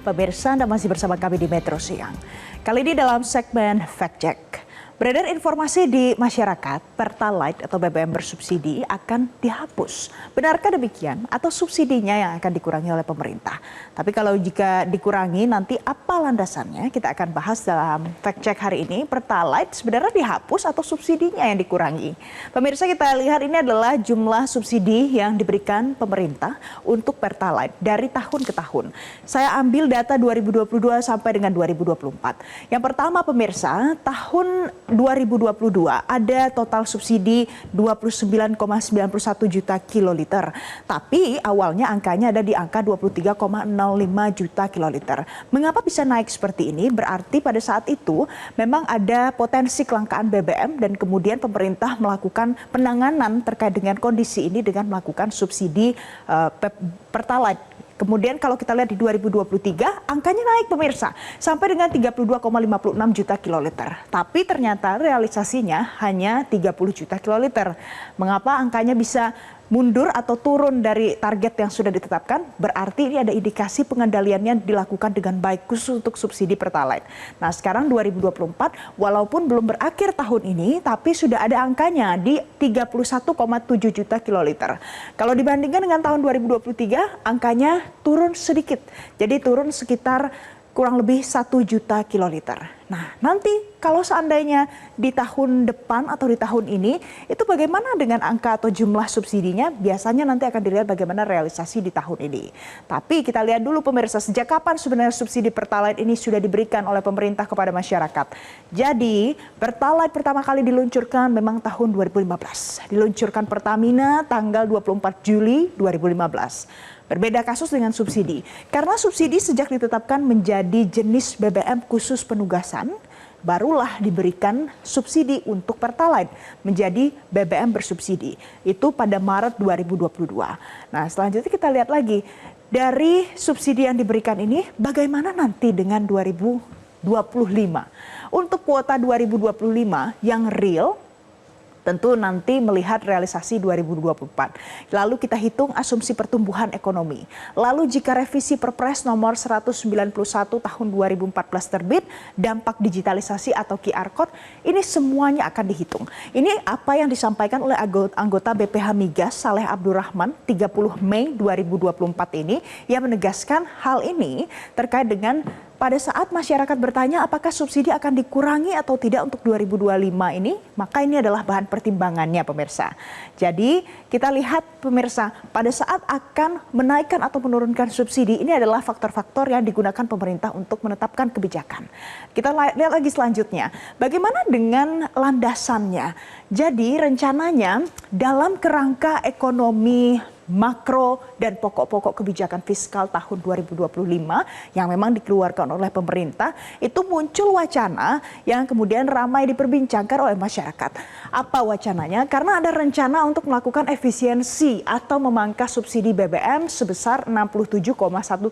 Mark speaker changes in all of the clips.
Speaker 1: Pemirsa, Anda masih bersama kami di Metro Siang. Kali ini dalam segmen Fact Check. Beredar informasi di masyarakat, Pertalite atau BBM bersubsidi akan dihapus. Benarkah demikian atau subsidinya yang akan dikurangi oleh pemerintah? Tapi kalau jika dikurangi nanti apa landasannya? Kita akan bahas dalam Fact Check hari ini. Pertalite sebenarnya dihapus atau subsidinya yang dikurangi? Pemirsa, kita lihat ini adalah jumlah subsidi yang diberikan pemerintah untuk Pertalite dari tahun ke tahun. Saya ambil data 2022 sampai dengan 2024. Yang pertama pemirsa, tahun 2022 ada total subsidi 29,91 juta kiloliter. Tapi awalnya angkanya ada di angka 23,05 juta kiloliter. Mengapa bisa naik seperti ini? Berarti pada saat itu memang ada potensi kelangkaan BBM dan kemudian pemerintah melakukan penanganan terkait dengan kondisi ini dengan melakukan subsidi Pertalite. Kemudian kalau kita lihat di 2023 angkanya naik pemirsa sampai dengan 32,56 juta kiloliter. Tapi ternyata realisasinya hanya 30 juta kiloliter. Mengapa angkanya bisa mundur atau turun dari target yang sudah ditetapkan? Berarti ini ada indikasi pengendaliannya dilakukan dengan baik khusus untuk subsidi Pertalite. Nah sekarang 2024 walaupun belum berakhir tahun ini tapi sudah ada angkanya di 31,7 juta kiloliter. Kalau dibandingkan dengan tahun 2023 angkanya turun sedikit. Jadi turun sekitar kurang lebih 1 juta kiloliter. Nah, nanti kalau seandainya di tahun depan atau di tahun ini, itu bagaimana dengan angka atau jumlah subsidinya? Biasanya nanti akan dilihat bagaimana realisasi di tahun ini. Tapi kita lihat dulu pemirsa, sejak kapan sebenarnya subsidi Pertalite ini sudah diberikan oleh pemerintah kepada masyarakat. Jadi, Pertalite pertama kali diluncurkan memang tahun 2015. Diluncurkan Pertamina tanggal 24 Juli 2015. Berbeda kasus dengan subsidi. Karena subsidi sejak ditetapkan menjadi jenis BBM khusus penugasan, barulah diberikan subsidi untuk Pertalite menjadi BBM bersubsidi. Itu pada Maret 2022. Nah, selanjutnya kita lihat lagi dari subsidi yang diberikan ini bagaimana nanti dengan 2025. Untuk kuota 2025 yang real tentu nanti melihat realisasi 2024. Lalu kita hitung asumsi pertumbuhan ekonomi. Lalu jika revisi Perpres nomor 191 tahun 2014 terbit, dampak digitalisasi atau QR Code, ini semuanya akan dihitung. Ini apa yang disampaikan oleh anggota BPH Migas Saleh Abdurrahman 30 Mei 2024 ini yang menegaskan hal ini terkait dengan pada saat masyarakat bertanya apakah subsidi akan dikurangi atau tidak untuk 2025 ini, maka ini adalah bahan pertimbangannya pemirsa. Jadi kita lihat pemirsa, pada saat akan menaikkan atau menurunkan subsidi, ini adalah faktor-faktor yang digunakan pemerintah untuk menetapkan kebijakan. Kita lihat lagi selanjutnya, bagaimana dengan landasannya? Jadi rencananya dalam kerangka ekonomi makro dan pokok-pokok kebijakan fiskal tahun 2025 yang memang dikeluarkan oleh pemerintah, itu muncul wacana yang kemudian ramai diperbincangkan oleh masyarakat. Apa wacananya? Karena ada rencana untuk melakukan efisiensi atau memangkas subsidi BBM sebesar 67,1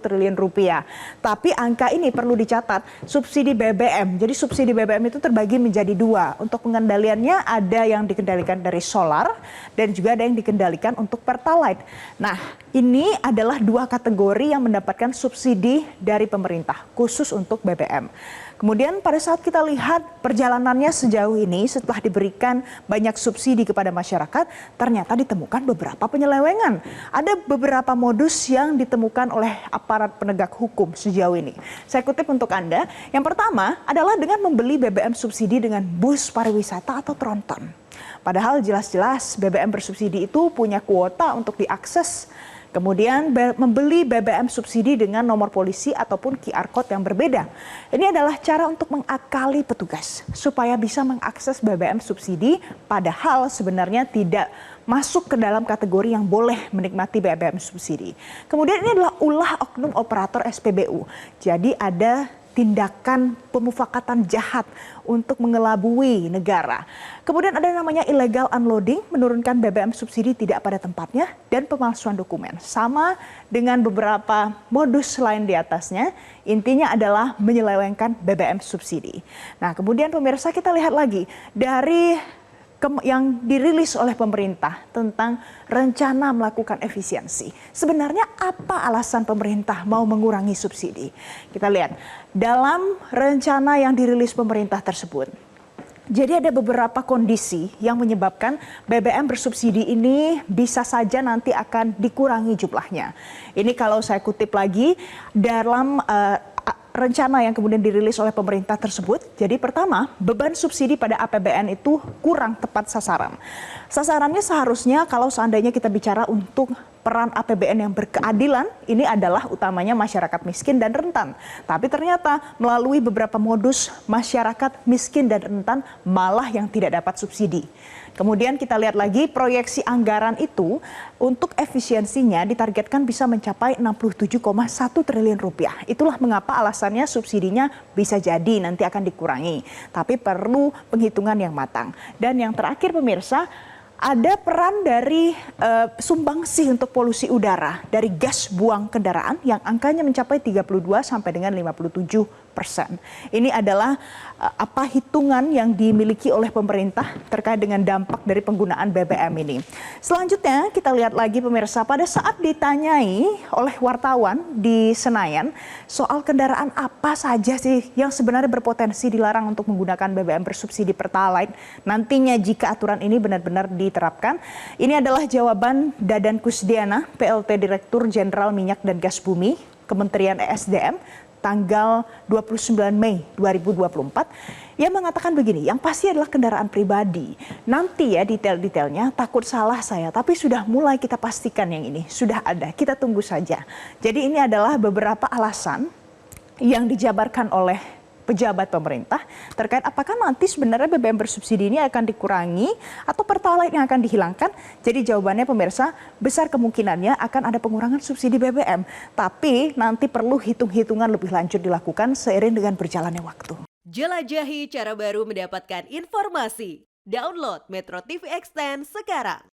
Speaker 1: triliun rupiah. Tapi angka ini perlu dicatat, subsidi BBM. Jadi subsidi BBM itu terbagi menjadi dua. Untuk pengendaliannya ada yang dikendalikan dari solar dan juga ada yang dikendalikan untuk Pertalite. Nah, ini adalah dua kategori yang mendapatkan subsidi dari pemerintah khusus untuk BBM. Kemudian pada saat kita lihat perjalanannya sejauh ini setelah diberikan banyak subsidi kepada masyarakat, ternyata ditemukan beberapa penyelewengan. Ada beberapa modus yang ditemukan oleh aparat penegak hukum sejauh ini. Saya kutip untuk Anda. Yang pertama adalah dengan membeli BBM subsidi dengan bus pariwisata atau tronton. Padahal jelas-jelas BBM bersubsidi itu punya kuota untuk diakses. Kemudian membeli BBM subsidi dengan nomor polisi ataupun QR Code yang berbeda. Ini adalah cara untuk mengakali petugas supaya bisa mengakses BBM subsidi padahal sebenarnya tidak masuk ke dalam kategori yang boleh menikmati BBM subsidi. Kemudian ini adalah ulah oknum operator SPBU. Jadi ada tindakan pemufakatan jahat untuk mengelabui negara. Kemudian ada namanya illegal unloading, menurunkan BBM subsidi tidak pada tempatnya, dan pemalsuan dokumen. Sama dengan beberapa modus lain di atasnya, intinya adalah menyelewengkan BBM subsidi. Nah kemudian pemirsa kita lihat lagi dari yang dirilis oleh pemerintah tentang rencana melakukan efisiensi. Sebenarnya apa alasan pemerintah mau mengurangi subsidi? Kita lihat dalam rencana yang dirilis pemerintah tersebut. Jadi ada beberapa kondisi yang menyebabkan BBM bersubsidi ini bisa saja nanti akan dikurangi jumlahnya. Ini kalau saya kutip lagi dalam rencana yang kemudian dirilis oleh pemerintah tersebut. Jadi pertama, beban subsidi pada APBN itu kurang tepat sasaran. Sasarannya seharusnya kalau seandainya kita bicara untuk peran APBN yang berkeadilan, ini adalah utamanya masyarakat miskin dan rentan. Tapi ternyata melalui beberapa modus masyarakat miskin dan rentan malah yang tidak dapat subsidi. Kemudian kita lihat lagi proyeksi anggaran itu untuk efisiensinya ditargetkan bisa mencapai 67,1 triliun rupiah. Itulah mengapa alasannya subsidinya bisa jadi nanti akan dikurangi. Tapi perlu penghitungan yang matang. Dan yang terakhir pemirsa, ada peran dari sumbangsih untuk polusi udara dari gas buang kendaraan yang angkanya mencapai 32 sampai dengan 57%. Ini adalah apa hitungan yang dimiliki oleh pemerintah terkait dengan dampak dari penggunaan BBM ini. Selanjutnya kita lihat lagi pemirsa, pada saat ditanyai oleh wartawan di Senayan soal kendaraan apa saja sih yang sebenarnya berpotensi dilarang untuk menggunakan BBM bersubsidi Pertalite nantinya jika aturan ini benar-benar diterapkan. Ini adalah jawaban Dadan Kusdiana, PLT Direktur Jenderal Minyak dan Gas Bumi, Kementerian ESDM, tanggal 29 Mei 2024, yang mengatakan begini, yang pasti adalah kendaraan pribadi. Nanti ya detail-detailnya, takut salah saya, tapi sudah mulai kita pastikan yang ini, sudah ada, kita tunggu saja. Jadi ini adalah beberapa alasan yang dijabarkan oleh pejabat pemerintah terkait apakah nanti sebenarnya BBM bersubsidi ini akan dikurangi atau Pertalite yang akan dihilangkan. Jadi jawabannya pemirsa, besar kemungkinannya akan ada pengurangan subsidi BBM. Tapi nanti perlu hitung-hitungan lebih lanjut dilakukan seiring dengan berjalannya waktu.
Speaker 2: Jelajahi cara baru mendapatkan informasi. Download Metro TV Extend sekarang.